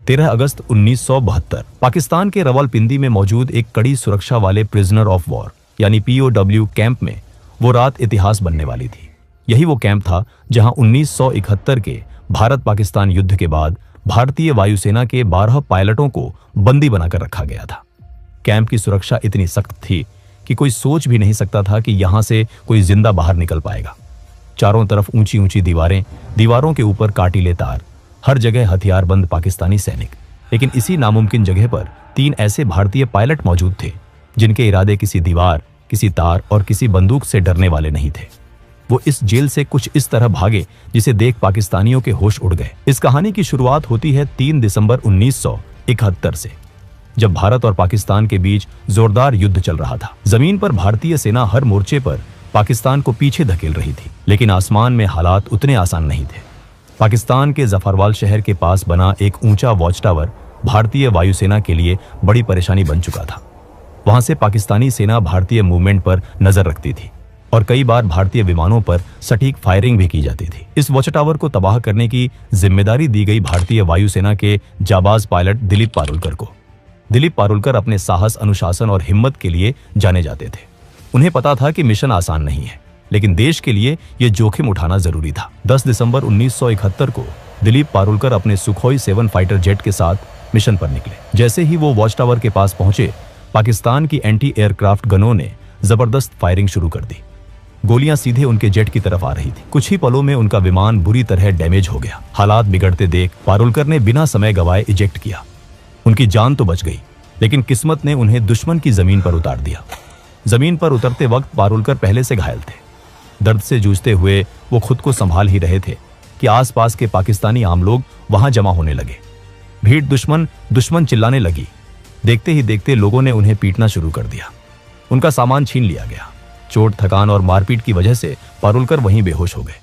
13 अगस्त 1972 पाकिस्तान के रावलपिंडी में मौजूद एक कड़ी सुरक्षा वाले प्रिजनर ऑफ वॉर यानी POW कैंप में वो रात इतिहास बनने वाली थी। यही वो कैंप था जहां 1971 के भारत पाकिस्तान युद्ध के बाद भारतीय वायुसेना के 12 पायलटों को बंदी बनाकर रखा गया था। कैंप की सुरक्षा इतनी सख्त थी कि कोई सोच भी नहीं सकता था कि यहां से कोई जिंदा बाहर निकल पाएगा। चारों तरफ ऊंची ऊंची दीवारें, दीवारों के ऊपर कांटीले तार, हर जगह हथियारबंद पाकिस्तानी सैनिक। लेकिन इसी नामुमकिन जगह पर 3 ऐसे भारतीय पायलट मौजूद थे जिनके इरादे किसी दीवार, किसी तार और किसी बंदूक से डरने वाले नहीं थे। वो इस जेल से कुछ इस तरह भागे जिसे देख पाकिस्तानियों के होश उड़ गए। इस कहानी की शुरुआत होती है 3 दिसंबर 1971 से, जब भारत और पाकिस्तान के बीच जोरदार युद्ध चल रहा था। जमीन पर भारतीय सेना हर मोर्चे पर पाकिस्तान को पीछे धकेल रही थी, लेकिन आसमान में हालात उतने आसान नहीं थे। पाकिस्तान के जफरवाल शहर के पास बना एक ऊंचा वॉच टावर भारतीय वायुसेना के लिए बड़ी परेशानी बन चुका था। वहां से पाकिस्तानी सेना भारतीय मूवमेंट पर नजर रखती थी और कई बार भारतीय विमानों पर सटीक फायरिंग भी की जाती थी। इस वॉच टावर को तबाह करने की जिम्मेदारी दी गई भारतीय वायुसेना के जाबाज पायलट दिलीप पारुलकर को। दिलीप पारुलकर अपने साहस, अनुशासन और हिम्मत के लिए जाने जाते थे। उन्हें पता था कि मिशन आसान नहीं है, लेकिन देश के लिए यह जोखिम उठाना जरूरी था। 10 दिसंबर 1971 को दिलीप पारुलकर अपने सुखोई 7 फाइटर जेट के साथ मिशन पर निकले। जैसे ही वो वॉच टावर के पास पहुंचे, पाकिस्तान की एंटी एयरक्राफ्ट गनों ने जबरदस्त फायरिंग शुरू कर दी। गोलियां सीधे उनके जेट की तरफ आ रही थी। कुछ ही पलों में उनका विमान बुरी तरह डैमेज हो गया। हालात बिगड़ते देख पारुलकर ने बिना समय गवाए इजेक्ट किया। उनकी जान तो बच गई, लेकिन किस्मत ने उन्हें दुश्मन की जमीन पर उतार दिया। जमीन पर उतरते वक्त पारुलकर पहले से घायल थे। दर्द से जूझते हुए वो खुद को संभाल ही रहे थे कि आसपास के पाकिस्तानी आम लोग वहां जमा होने लगे। भीड़ दुश्मन चिल्लाने लगी। देखते ही देखते लोगों ने उन्हें पीटना शुरू कर दिया। उनका सामान छीन लिया गया। चोट, थकान और मारपीट की वजह से पारुलकर वहीं बेहोश हो गए।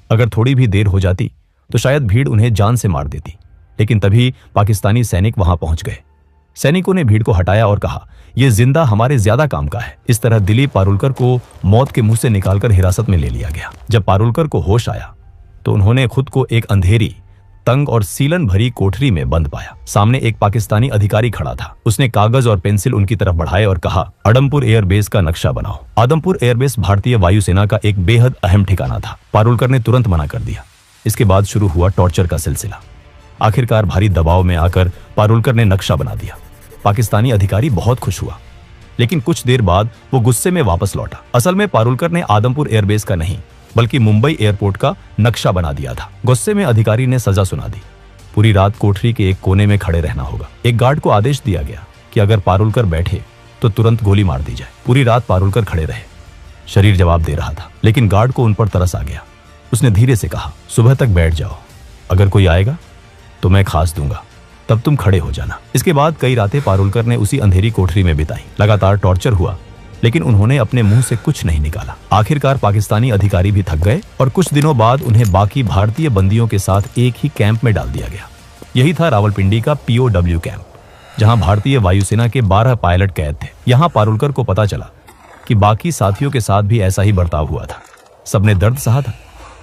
अगर थोड़ी भी देर हो जाती तो शायद भीड़ उन्हें जान से मार देती, लेकिन तभी पाकिस्तानी सैनिक वहां पहुंच गए। सैनिकों ने भीड़ को हटाया और कहा, यह जिंदा हमारे ज्यादा काम का है। इस तरह दिलीप पारुलकर को मौत के मुंह से निकालकर हिरासत में ले लिया गया। जब पारुलकर को होश आया तो उन्होंने खुद को एक अंधेरी, तंग और सीलन भरी कोठरी में बंद पाया। सामने एक पाकिस्तानी अधिकारी खड़ा था। उसने कागज और पेंसिल उनकी तरफ बढ़ाए और कहा, आदमपुर एयरबेस का नक्शा बनाओ। आदमपुर एयरबेस भारतीय वायुसेना का एक बेहद अहम ठिकाना था। पारुलकर ने तुरंत मना कर दिया। इसके बाद शुरू हुआ टॉर्चर का सिलसिला। आखिरकार भारी दबाव में आकर पारुलकर ने नक्शा बना दिया। पाकिस्तानी अधिकारी बहुत खुश हुआ, लेकिन कुछ देर बाद वो गुस्से में वापस लौटा। असल में पारुलकर ने आदमपुर एयरबेस का नहीं, बल्कि मुंबई एयरपोर्ट का नक्शा बना दिया था। गुस्से में अधिकारी ने सजा सुना दी। पूरी रात कोठरी के एक कोने में खड़े रहना होगा। एक गार्ड को आदेश दिया गया कि अगर पारुलकर बैठे तो तुरंत गोली मार दी जाए। पूरी रात पारुलकर खड़े रहे। शरीर जवाब दे रहा था, लेकिन गार्ड को उन पर तरस आ गया। उसने धीरे से कहा, सुबह तक बैठ जाओ, अगर कोई आएगा तो मैं खास दूंगा, तब तुम खड़े हो जाना। इसके बाद कई रातें पारुलकर ने उसी अंधेरी कोठरी में बिताई। लगातार टॉर्चर हुआ, लेकिन उन्होंने अपने मुंह से कुछ नहीं निकाला। आखिरकार पाकिस्तानी अधिकारी भी थक गए और कुछ दिनों बाद उन्हें बाकी भारतीय बंदियों के साथ एक ही कैंप में डाल दिया गया। यही था रावलपिंडी का POW कैंप, जहां भारतीय वायुसेना के 12 पायलट कैद थे। यहां पारुलकर को पता चला कि बाकी साथियों के साथ भी ऐसा ही बर्ताव हुआ था। सबने दर्द सहा था,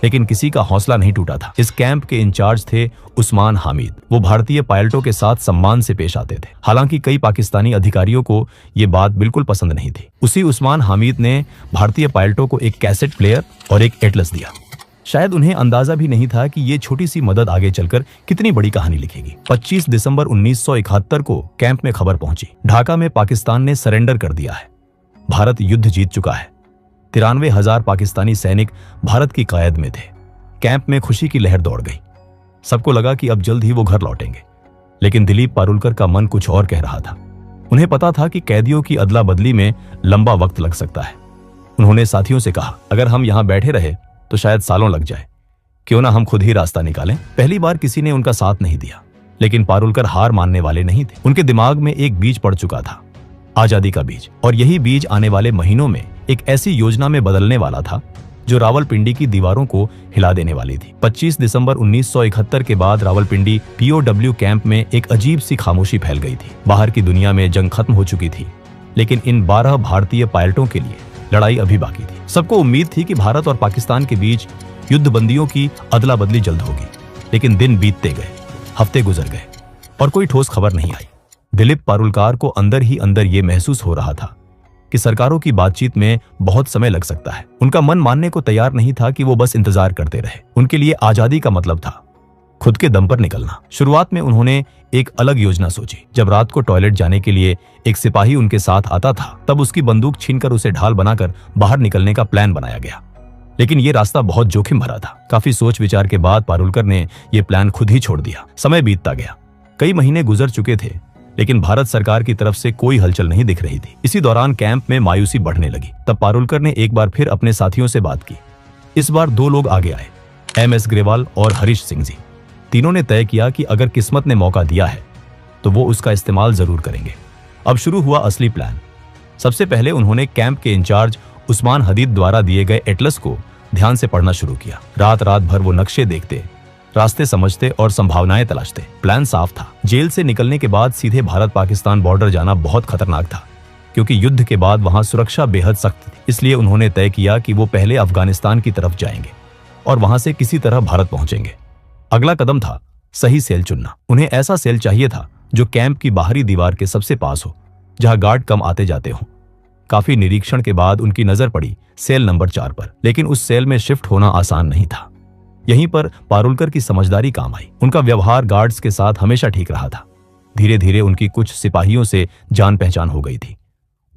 लेकिन किसी का हौसला नहीं टूटा था। इस कैंप के इंचार्ज थे उस्मान हामिद। वो भारतीय पायलटों के साथ सम्मान से पेश आते थे। हालांकि कई पाकिस्तानी अधिकारियों को ये बात बिल्कुल पसंद नहीं थी। उसी उस्मान हामिद ने भारतीय पायलटों को एक कैसेट प्लेयर और एक एटलस दिया। शायद उन्हें अंदाजा भी नहीं था कि ये छोटी सी मदद आगे चलकर कितनी बड़ी कहानी लिखेगी। 25 दिसंबर 1971 को कैंप में खबर पहुंची, ढाका में पाकिस्तान ने सरेंडर कर दिया है। भारत युद्ध जीत चुका है। 93,000 पाकिस्तानी सैनिक भारत की क़यादत में थे। कैंप में खुशी की लहर दौड़ गई। सबको लगा कि अब जल्द ही वो घर लौटेंगे, लेकिन दिलीप पारुलकर का मन कुछ और कह रहा था। उन्हें पता था कि कैदियों की अदला बदली में लंबा वक्त लग सकता है। उन्होंने साथियों से कहा, अगर हम यहां बैठे रहे तो शायद सालों लग जाए, क्यों ना हम खुद ही रास्ता निकालें। पहली बार किसी ने उनका साथ नहीं दिया, लेकिन पारुलकर हार मानने वाले नहीं थे। उनके दिमाग में एक बीज पड़ चुका था, आजादी का बीज, और यही बीज आने वाले महीनों में एक ऐसी योजना में बदलने वाला था जो रावलपिंडी की दीवारों को हिला देने वाली थी। 25 दिसंबर 1971 के बाद रावलपिंडी POW कैंप में एक अजीब सी खामोशी फैल गई थी। बाहर की दुनिया में जंग खत्म हो चुकी थी, लेकिन इन 12 भारतीय पायलटों के लिए लड़ाई अभी बाकी थी। सबको उम्मीद थी कि भारत और पाकिस्तान के बीच युद्धबंदियों की अदला बदली जल्द होगी, लेकिन दिन बीतते गए, हफ्ते गुजर गए और कोई ठोस खबर नहीं आई। दिलीप पारुलकर को अंदर ही अंदर ये महसूस हो रहा था कि सरकारों की बातचीत में बहुत समय लग सकता है। उनका मन मानने को तैयार नहीं था कि वो बस इंतजार करते रहे। उनके लिए आजादी का मतलब था खुद के दम पर निकलना। शुरुआत में उन्होंने एक अलग योजना सोची। जब रात को टॉयलेट जाने के लिए एक सिपाही उनके साथ आता था, तब उसकी बंदूक छीनकर उसे ढाल बनाकर बाहर निकलने का प्लान बनाया गया। लेकिन ये रास्ता बहुत जोखिम भरा था। काफी सोच विचार के बाद पारुलकर ने यह प्लान खुद ही छोड़ दिया। समय बीतता गया, कई महीने गुजर चुके थे, लेकिन भारत सरकार की तरफ से कोई हलचल नहीं दिख रही थी। इसी दौरान कैंप में मायूसी बढ़ने लगी। तब पारुलकर ने एक बार फिर अपने साथियों से बात की। इस बार दो लोग आगे आए, MS ग्रेवाल और हरीश सिंह जी। तीनों ने तय किया कि अगर किस्मत ने मौका दिया है तो वो उसका इस्तेमाल जरूर करेंगे। अब शुरू हुआ असली प्लान। सबसे पहले उन्होंने कैंप के इंचार्ज उस्मान हदीद द्वारा दिए गए एटलस को ध्यान से पढ़ना शुरू किया। रात रात भर वो नक्शे देखते, रास्ते समझते और संभावनाएं तलाशते। प्लान साफ था, जेल से निकलने के बाद सीधे भारत पाकिस्तान बॉर्डर जाना बहुत खतरनाक था, क्योंकि युद्ध के बाद वहां सुरक्षा बेहद सख्त थी। इसलिए उन्होंने तय किया कि वो पहले अफगानिस्तान की तरफ जाएंगे और वहां से किसी तरह भारत पहुंचेंगे। अगला कदम था सही सेल चुनना। उन्हें ऐसा सेल चाहिए था जो कैंप की बाहरी दीवार के सबसे पास हो, जहां गार्ड कम आते जाते हों। काफी निरीक्षण के बाद उनकी नजर पड़ी सेल नंबर 4 पर, लेकिन उस सेल में शिफ्ट होना आसान नहीं था। यहीं पर पारुलकर की समझदारी काम आई। उनका व्यवहार गार्ड्स के साथ हमेशा ठीक रहा था। धीरे धीरे उनकी कुछ सिपाहियों से जान पहचान हो गई थी।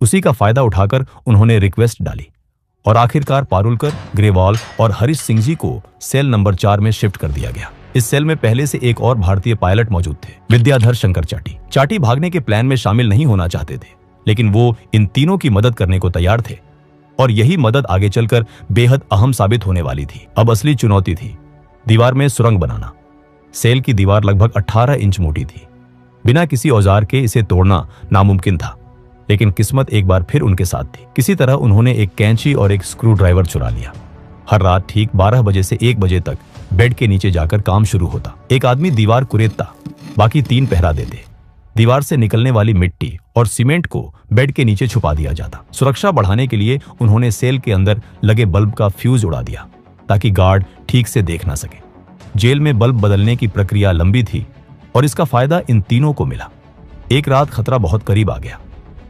उसी का फायदा उठाकर उन्होंने रिक्वेस्ट डाली और आखिरकार पारुलकर, ग्रेवाल और हरीश सिंह जी को सेल नंबर 4 में शिफ्ट कर दिया गया। इस सेल में पहले से एक और भारतीय पायलट मौजूद थे, विद्याधर शंकर चाटी। चाटी भागने के प्लान में शामिल नहीं होना चाहते थे, लेकिन वो इन तीनों की मदद करने को तैयार थे और यही मदद आगे चलकर बेहद अहम साबित होने वाली थी। अब असली चुनौती थी दीवार में सुरंग बनाना। सेल की दीवार लगभग 18 इंच मोटी थी। बिना किसी औजार के इसे तोड़ना नामुमकिन था, लेकिन किस्मत एक बार फिर उनके साथ थी। किसी तरह उन्होंने एक कैंची और एक स्क्रू ड्राइवर चुरा लिया। हर रात ठीक 12 बजे से 1 बजे तक बेड के नीचे जाकर काम शुरू होता। एक आदमी दीवार कुरेदता, बाकी 3 पहरा देते। दीवार से निकलने वाली मिट्टी और सीमेंट को बेड के नीचे छुपा दिया जाता। सुरक्षा बढ़ाने के लिए उन्होंने सेल के अंदर लगे बल्ब का फ्यूज उड़ा दिया, ताकि गार्ड ठीक से देख ना सके। जेल में बल्ब बदलने की प्रक्रिया लंबी थी और इसका फायदा इन तीनों को मिला। एक रात खतरा बहुत करीब आ गया।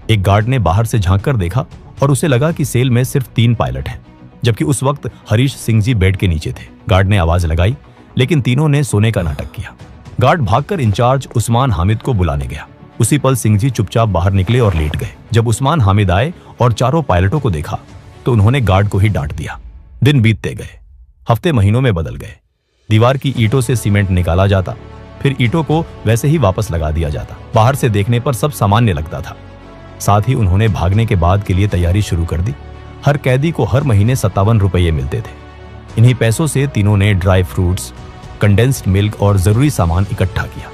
एक गार्ड ने बाहर से झांक कर देखा और उसे लगा कि सेल में सिर्फ 3 पायलट हैं, जबकि उस वक्त हरीश सिंह जी बेड के नीचे थे। गार्ड ने आवाज लगाई, लेकिन तीनों ने सोने का नाटक किया। गार्ड भागकर इंचार्ज उस्मान हामिद को बुलाने गया। उसी पल सिंह जी चुपचाप बाहर निकले और लेट गए। जब उस्मान हामिद आए और चारों पायलटों को देखा तो उन्होंने गार्ड को ही डांट दिया। दिन बीतते गए, हफ्ते महीनों में बदल गए। दीवार की ईंटों से सीमेंट निकाला जाता, फिर ईंटों को वैसे ही वापस लगा दिया जाता। बाहर से देखने पर सब सामान्य लगता था। साथ ही उन्होंने भागने के बाद के लिए तैयारी शुरू कर दी। हर कैदी को हर महीने 57 रुपये मिलते थे। इन्हीं पैसों से तीनों ने ड्राई फ्रूट्स, कंडेंस्ड मिल्क और जरूरी सामान इकट्ठा किया।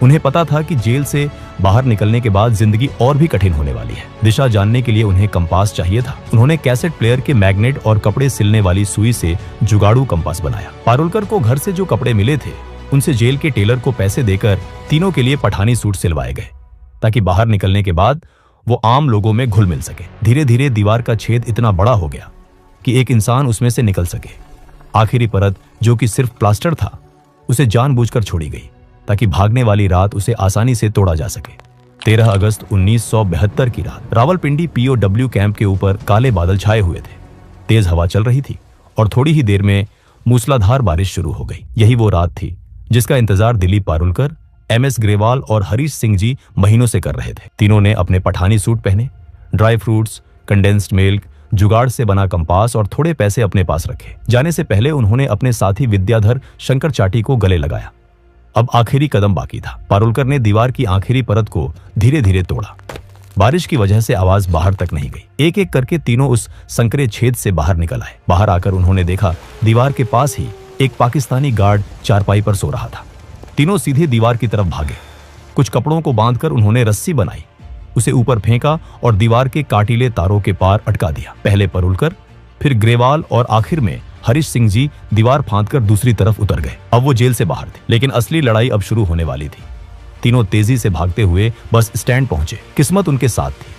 उन्हें पता था कि जेल से बाहर निकलने के बाद जिंदगी और भी कठिन होने वाली है। दिशा जानने के लिए उन्हें कंपास चाहिए था। उन्होंने कैसेट प्लेयर के मैग्नेट और कपड़े सिलने वाली सुई से जुगाड़ू कंपास बनाया। पारुलकर को घर से जो कपड़े मिले थे, उनसे जेल के टेलर को पैसे देकर तीनों के लिए पठानी सूट सिलवाए गए, ताकि बाहर निकलने के बाद वो आम लोगों में घुल मिल सके। धीरे धीरे दीवार का छेद इतना बड़ा हो गया कि एक इंसान उसमें से निकल सके। आखिरी परत, जो कि सिर्फ प्लास्टर था, उसे जानबूझकर छोड़ी गई ताकि भागने वाली रात उसे आसानी से तोड़ा जा सके। 13 अगस्त 1972 की रात रावलपिंडी POW कैंप के ऊपर काले बादल छाए हुए थे। तेज हवा चल रही थी और थोड़ी ही देर में मूसलाधार बारिश शुरू हो गई। यही वो रात थी जिसका इंतजार दिलीप पारुलकर, MS ग्रेवाल और हरीश सिंह जी महीनों से कर रहे थे। तीनों ने अपने पठानी सूट पहने, ड्राई फ्रूट्स, कंडेंस्ड मिल्क, जुगाड़ से बना कंपास और थोड़े पैसे अपने पास रखे। जाने से पहले उन्होंने अपने साथी विद्याधर शंकर चाटी को गले लगाया। अब आखिरी कदम बाकी था। पारुलकर ने दीवार की आखिरी परत को धीरे धीरे तोड़ा। बारिश की वजह से आवाज बाहर तक नहीं गई। एक एक करके तीनों उस संकरे छेद से बाहर निकल आए। बाहर आकर उन्होंने देखा दीवार के पास ही एक पाकिस्तानी गार्ड चारपाई पर सो रहा था। तीनों सीधे दीवार की तरफ भागे। कुछ कपड़ों को बांधकर उन्होंने रस्सी बनाई, उसे ऊपर फेंका और दीवार के काटीले तारों के पार अटका दिया। पहले पारुलकर, फिर ग्रेवाल और आखिर में हरीश सिंह जी दीवार फांदकर दूसरी तरफ उतर गए। अब वो जेल से बाहर थे, लेकिन असली लड़ाई अब शुरू होने वाली थी। तीनों तेजी से भागते हुए बस स्टैंड पहुंचे। किस्मत उनके साथ थी।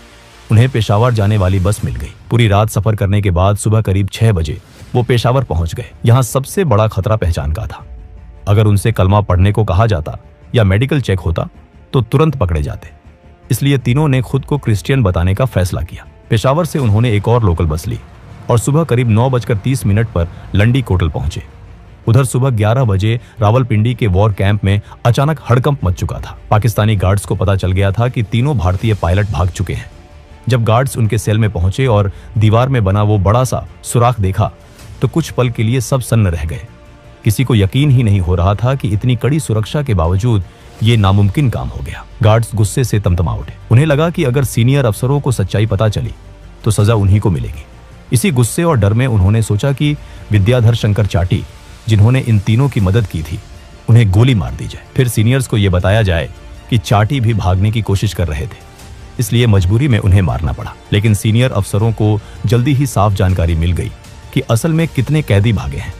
उन्हें पेशावर जाने वाली बस मिल गई। पूरी रात सफर करने के बाद सुबह करीब 6 बजे वो पेशावर पहुंच गए। यहाँ सबसे बड़ा खतरा पहचान का था। अगर उनसे कलमा पढ़ने को कहा जाता या मेडिकल चेक होता तो तुरंत पकड़े जाते। इसलिए तीनों ने खुद को क्रिश्चियन बताने का फैसला किया। पेशावर से उन्होंने एक और लोकल बस ली और सुबह करीब 9:30 पर लंडी कोटल पहुंचे। उधर सुबह 11 बजे रावलपिंडी के वॉर कैंप में अचानक हड़कंप मच चुका था। पाकिस्तानी गार्ड्स को पता चल गया था कि तीनों भारतीय पायलट भाग चुके हैं। जब गार्ड्स उनके सेल में पहुंचे और दीवार में बना वो बड़ा सा सुराख देखा तो कुछ पल के लिए सब सन्न रह गए। किसी को यकीन ही नहीं हो रहा था कि इतनी कड़ी सुरक्षा के बावजूद ये नामुमकिन काम हो गया। गार्ड्स गुस्से से तमतमा उठे। उन्हें लगा कि अगर सीनियर अफसरों को सच्चाई पता चली तो सजा उन्हीं को मिलेगी। इसी गुस्से और डर में उन्होंने सोचा कि विद्याधर शंकर चाटी, जिन्होंने इन तीनों की मदद की थी, उन्हें गोली मार दी जाए। फिर सीनियर्स को यह बताया जाए कि चाटी भी भागने की कोशिश कर रहे थे, इसलिए मजबूरी में उन्हें मारना पड़ा। लेकिन सीनियर अफसरों को जल्दी ही साफ जानकारी मिल गई कि असल में कितने कैदी भागे हैं।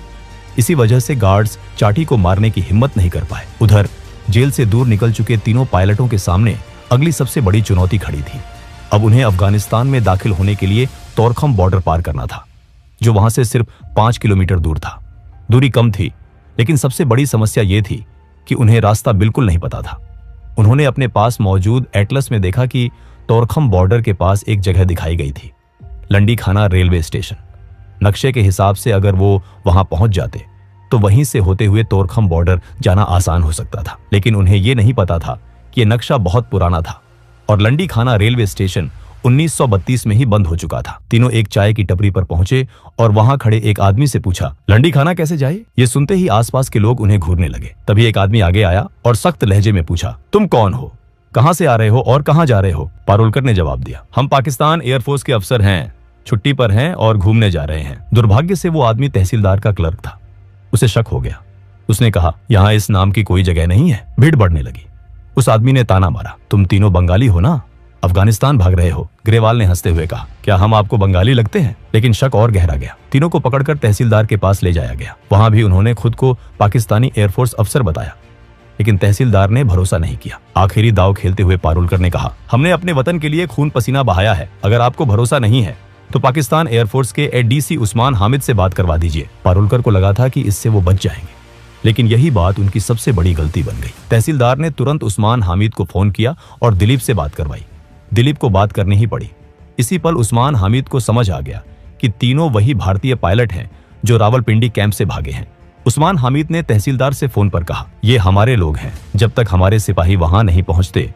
इसी वजह से गार्ड्स चाटी को मारने की हिम्मत नहीं कर पाए। उधर जेल से दूर निकल चुके तीनों पायलटों के सामने अगली सबसे बड़ी चुनौती खड़ी थी। अब उन्हें अफगानिस्तान में दाखिल होने के लिए तोरखम बॉर्डर पार करना था, जो वहां से सिर्फ 5 किलोमीटर दूर था। दूरी कम थी, लेकिन सबसे बड़ी समस्या यह थी कि उन्हें रास्ता बिल्कुल नहीं पता था। उन्होंने अपने पास मौजूद एटलस में देखा कि तोरखम बॉर्डर के पास एक जगह दिखाई गई थी, लंडी खाना रेलवे स्टेशन। नक्शे के हिसाब से अगर वो वहां पहुंच जाते तो वहीं से होते हुए तोरखम बॉर्डर जाना आसान हो सकता था। लेकिन उन्हें यह नहीं पता था कि यह नक्शा बहुत पुराना था और लंडी खाना रेलवे स्टेशन 1932 में ही बंद हो चुका था। तीनों एक चाय की टपरी पर पहुंचे और वहां खड़े एक आदमी से पूछा, लंडी खाना कैसे जाए? ये सुनते ही आसपास के लोग उन्हें घूरने लगे। तभी एक आदमी आगे आया और सख्त लहजे में पूछा, तुम कौन हो, कहां से आ रहे हो और कहां जा रहे हो? पारुलकर ने जवाब दिया, हम पाकिस्तान एयरफोर्स के अफसर हैं, छुट्टी पर हैं और घूमने जा रहे हैं। दुर्भाग्य से वो आदमी तहसीलदार का क्लर्क था। उसे शक हो गया। उसने कहा, यहाँ इस नाम की कोई जगह नहीं है। भीड़ बढ़ने लगी। उस आदमी ने ताना मारा, तुम तीनों बंगाली हो ना, अफगानिस्तान भाग रहे हो? ग्रेवाल ने हंसते हुए कहा, क्या हम आपको बंगाली लगते हैं? लेकिन शक और गहरा गया। तीनों को पकड़कर तहसीलदार के पास ले जाया गया। वहां भी उन्होंने खुद को पाकिस्तानी एयरफोर्स अफसर बताया, लेकिन तहसीलदार ने भरोसा नहीं किया। आखिरी दाव खेलते हुए पारुलकर ने कहा, हमने अपने वतन के लिए खून पसीना बहाया है। अगर आपको भरोसा नहीं है तो पाकिस्तान एयरफोर्स के एडीसी उस्मान हामिद से बात करवा दीजिए। पारुलकर को लगा था कि इससे वो बच जाएंगे, लेकिन यही बात उनकी सबसे बड़ी गलती बन गई। तहसीलदार ने तुरंत उस्मान हामिद को फोन किया और दिलीप से बात करवाई। दिलीप को बात करनी ही पड़ी। इसी पल उस्मान हामिद को समझ आ गया कि तीनों वही भारतीय पायलट हैं जो रावलपिंडी कैंप से भागे हैं। उस्मान हामिद ने तहसीलदार से फोन पर कहा, ये हमारे लोग हैं, जब तक हमारे सिपाही वहां नहीं पहुंचते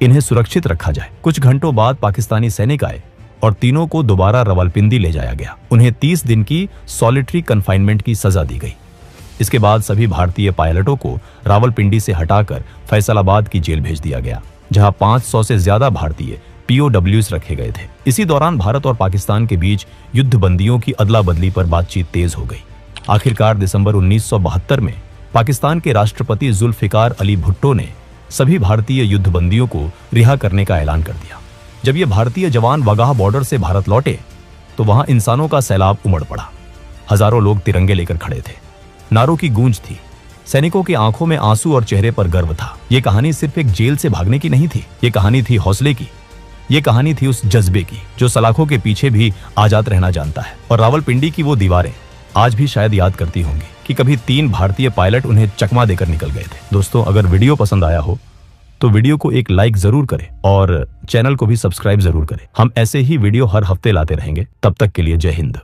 इन्हें सुरक्षित रखा जाए। कुछ घंटों बाद पाकिस्तानी सैनिक आए और तीनों को दोबारा रावलपिंडी ले जाया गया। उन्हें 30 दिन की सॉलिटरी कन्फाइनमेंट की सजा दी गई। इसके बाद सभी भारतीय पायलटों को रावलपिंडी से हटाकर फैसलाबाद की जेल भेज दिया गया, जहां 500 से ज्यादा भारतीय POWs रखे गए थे। इसी दौरान भारत और पाकिस्तान के बीच युद्ध बंदियों की अदला बदली पर बातचीत तेज हो गई। आखिरकार दिसंबर 1972 में पाकिस्तान के राष्ट्रपति जुल्फिकार अली भुट्टो ने सभी भारतीय युद्ध बंदियों को रिहा करने का ऐलान कर दिया। जब ये भारतीय जवान वागाह बॉर्डर से भारत लौटे तो वहां इंसानों का सैलाब उमड़ पड़ा। हजारों लोग तिरंगे लेकर खड़े थे। नारों की गूंज थी। सैनिकों की आंखों में आंसू और चेहरे पर गर्व था। ये कहानी सिर्फ एक जेल से भागने की नहीं थी, ये कहानी थी हौसले की। ये कहानी थी उस जज्बे की जो सलाखों के पीछे भी आजाद रहना जानता है। और रावलपिंडी की वो दीवारें आज भी शायद याद करती होंगी कि कभी 3 भारतीय पायलट उन्हें चकमा देकर निकल गए थे। दोस्तों, अगर वीडियो पसंद आया हो तो वीडियो को एक लाइक जरूर करें और चैनल को भी सब्सक्राइब जरूर करें। हम ऐसे ही वीडियो हर हफ्ते लाते रहेंगे। तब तक के लिए जय हिंद।